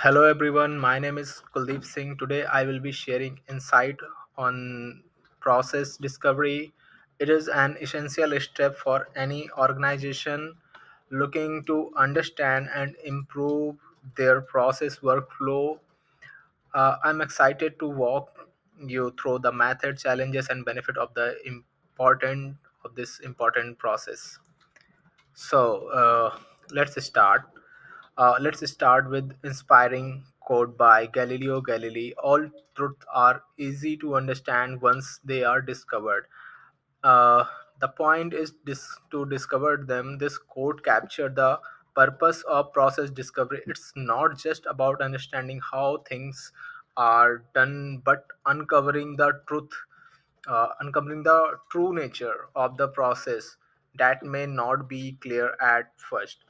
Hello everyone, my name is Kuldeep Singh. Today I will be sharing insight on process discovery. It is an essential step for any organization looking to understand and improve their process workflow. I'm excited to walk you through the method, challenges, and benefit of this important process. So let's start. Let's start with inspiring quote by Galileo Galilei. All truths are easy to understand once they are discovered. Uh, the point is to discover them. This quote captured the purpose of process discovery. It's not just about understanding how things are done, but uncovering the true nature of the process that may not be clear at first.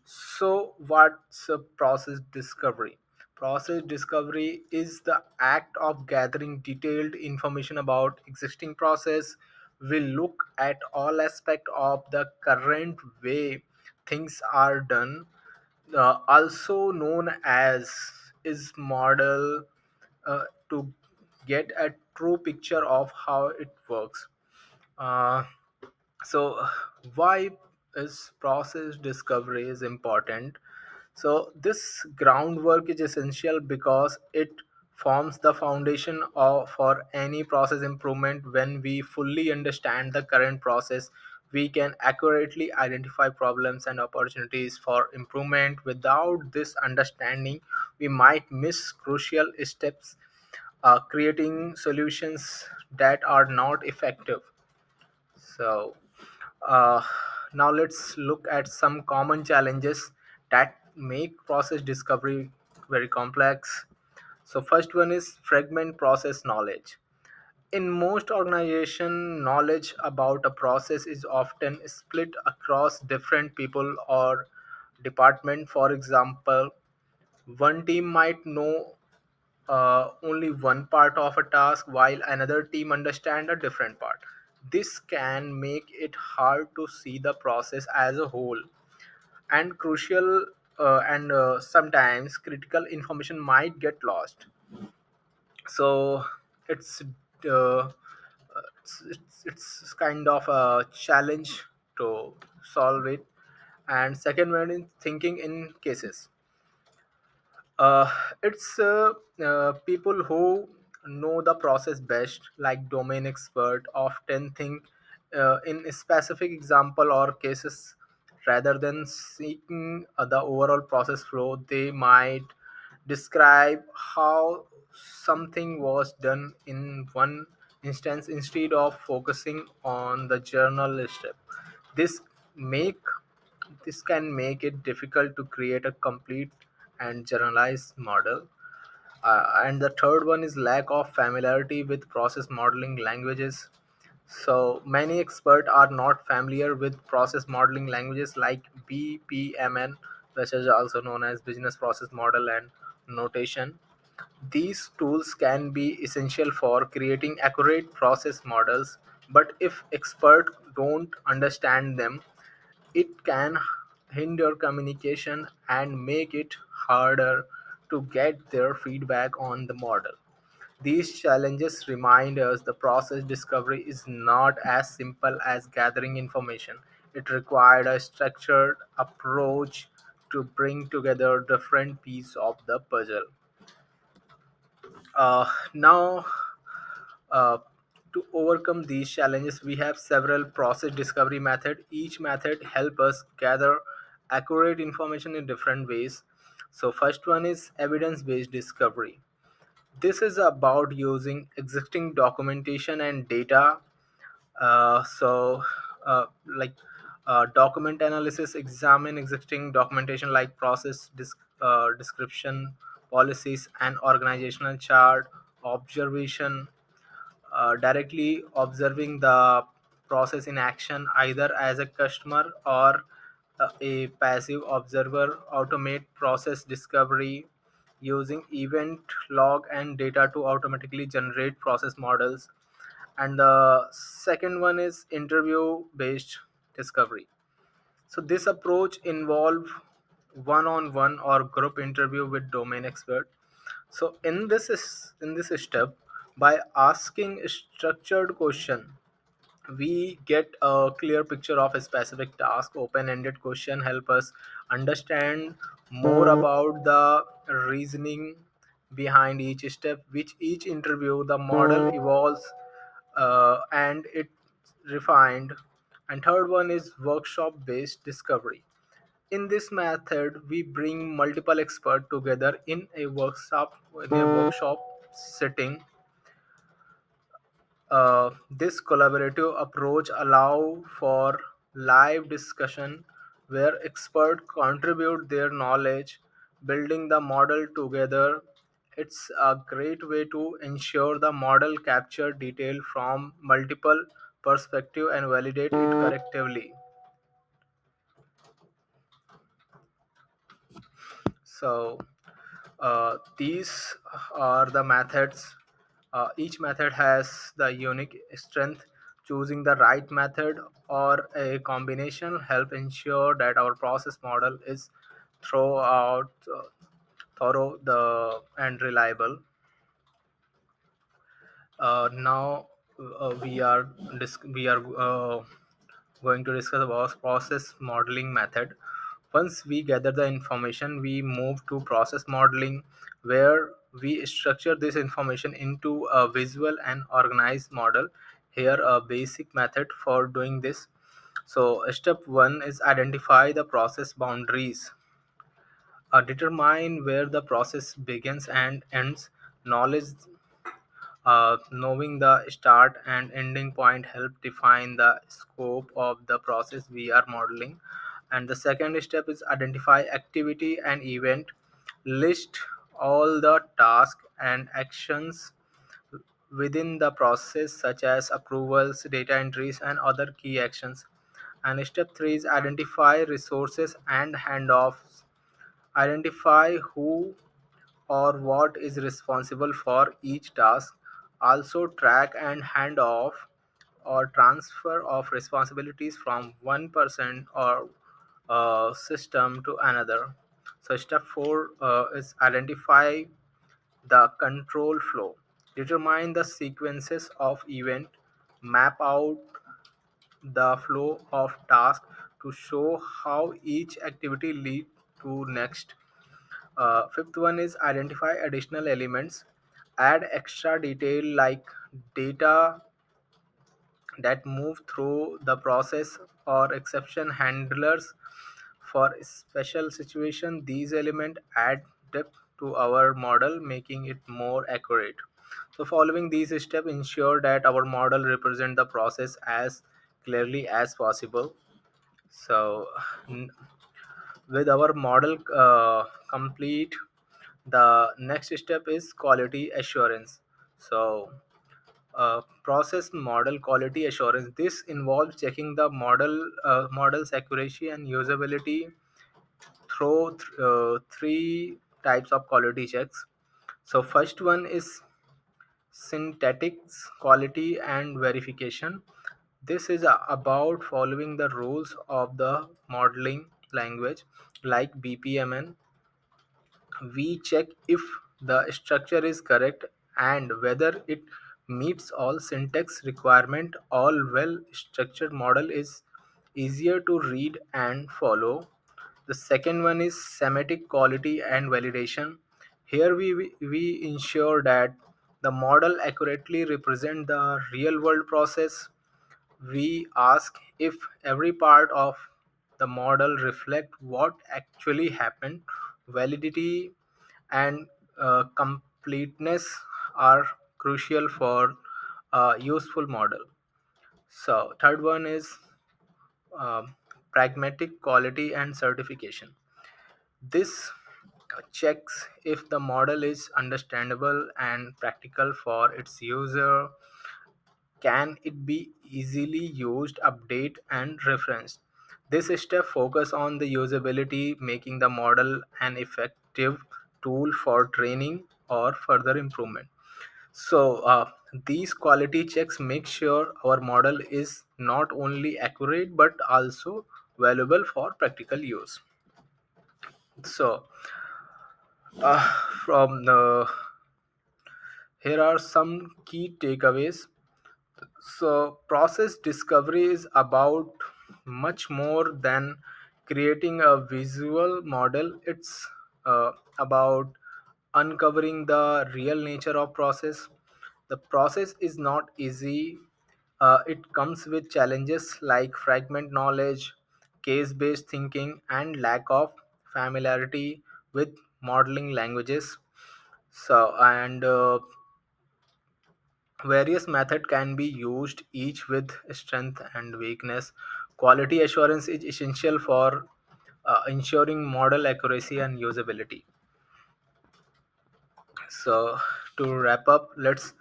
So, what's a process discovery? Process discovery is the act of gathering detailed information about existing process. We look at all aspect of the current way things are done, also known as is model, to get a true picture of how it works. Uh, so why is process discovery is important? So this groundwork is essential because it forms the foundation for any process improvement. When we fully understand the current process, we can accurately identify problems and opportunities for improvement. Without this understanding, we might miss crucial steps, creating solutions that are not effective. So uh, now let's look at some common challenges that make process discovery very complex. So first one is fragment process knowledge. In most organization, knowledge about a process is often split across different people or department. For example, one team might know only one part of a task while another team understand a different part. This can make it hard to see the process as a whole, and crucial and sometimes critical information might get lost. So it's it's kind of a challenge to solve it. And second one is thinking in cases. uh, it's people who know the process best, like domain expert, often think in a specific example or cases rather than seeking the overall process flow. They might describe how something was done in one instance instead of focusing on the journal step. This make this can make it difficult to create a complete and generalized model. And the third one is lack of familiarity with process modeling languages. So many experts are not familiar with process modeling languages like BPMN, which is also known as Business Process Model and Notation. These tools can be essential for creating accurate process models, but if experts don't understand them, it can hinder communication and make it harder to get their feedback on the model. These challenges remind us the process discovery is not as simple as gathering information. It required a structured approach to bring together different pieces of the puzzle. Now, uh, to overcome these challenges, we have several process discovery method. Each method help us gather accurate information in different ways. So first one is evidence-based discovery. This is about using existing documentation and data. So, like document analysis, examine existing documentation like description, policies, and organizational chart. Observation, directly observing the process in action, either as a customer or a passive observer. Automate process discovery using event log and data to automatically generate process models. And the second one is interview based discovery. So this approach involve one-on-one or group interview with domain expert. So in this step, by asking a structured question, we get a clear picture of a specific task. Open-ended question help us understand more about the reasoning behind each step. Which each interview the model evolves and it refined. And third one is workshop based discovery. In this method we bring multiple experts together in a workshop setting. This collaborative approach allow for live discussion where experts contribute their knowledge, building the model together. It's a great way to ensure the model capture detail from multiple perspective and validate it correctively. So these are the methods. Each method has the unique strength. Choosing the right method or a combination help ensure that our process model is throughout thorough and reliable. Now we are going to discuss about process modeling method. Once we gather the information, we move to process modeling, where we structure this information into a visual and organized model. Here, a basic method for doing this. So, step one is identify the process boundaries. Determine where the process begins and ends. Knowledge Knowing the start and ending point help define the scope of the process we are modeling. And the second step is identify activity and event. List all the tasks and actions within the process, such as approvals, data entries, and other key actions. And step 3 is identify resources and handoffs. Identify who or what is responsible for each task. Also, track and hand off or transfer of responsibilities from one person or system to another. So, step 4 is identify the control flow. Determine the sequences of event. Map out the flow of task to show how each activity lead to next. Fifth one is identify additional elements. Add extra detail like data that move through the process or exception handlers for special situation. These elements add depth to our model, making it more accurate. So following these steps ensure that our model represent the process as clearly as possible. So n- with our model complete, the next step is quality assurance. So process model quality assurance, this involves checking the model's accuracy and usability through three types of quality checks. So first one is synthetics quality and verification. This is about following the rules of the modeling language like BPMN. We check if the structure is correct and whether it meets all syntax requirement. All well structured model is easier to read and follow. The second one is semantic quality and validation. Here we ensure that the model accurately represent the real world process. We ask if every part of the model reflect what actually happened. Validity and completeness are crucial for a useful model. So third one is pragmatic quality and certification. This checks if the model is understandable and practical for its user. Can it be easily used, update, and referenced? This step focus on the usability, making the model an effective tool for training or further improvement. So these quality checks make sure our model is not only accurate but also valuable for practical use. So, from the here are some key takeaways. So, process discovery is about much more than creating a visual model. It's about uncovering the real nature of process. The process is not easy. It comes with challenges like fragment knowledge, case-based thinking, and lack of familiarity with modeling languages. So, and various methods can be used, each with strength and weakness. Quality assurance is essential for ensuring model accuracy and usability. So, to wrap up, let's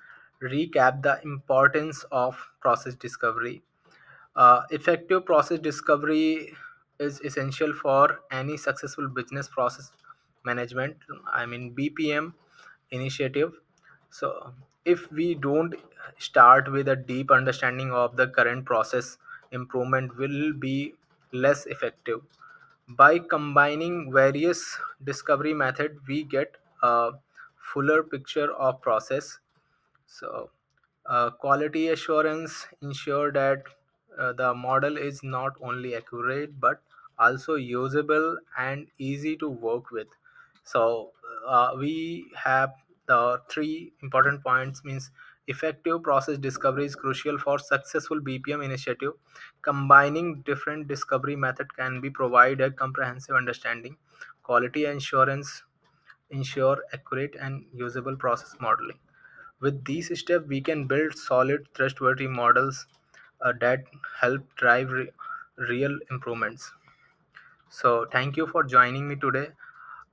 recap the importance of process discovery. Effective process discovery is essential for any successful business process management, I mean BPM initiative. So, if we don't start with a deep understanding of the current process, improvement will be less effective. By combining various discovery method, we get a fuller picture of process. So, quality assurance ensure that the model is not only accurate but also usable and easy to work with. So, we have the three important points means effective process discovery is crucial for successful BPM initiative. Combining different discovery method can be provide a comprehensive understanding. Quality assurance ensure accurate and usable process modeling. With these steps, we can build solid, trustworthy models that help drive real improvements. So, thank you for joining me today.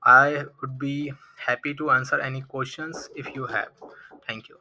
I would be happy to answer any questions if you have. Thank you.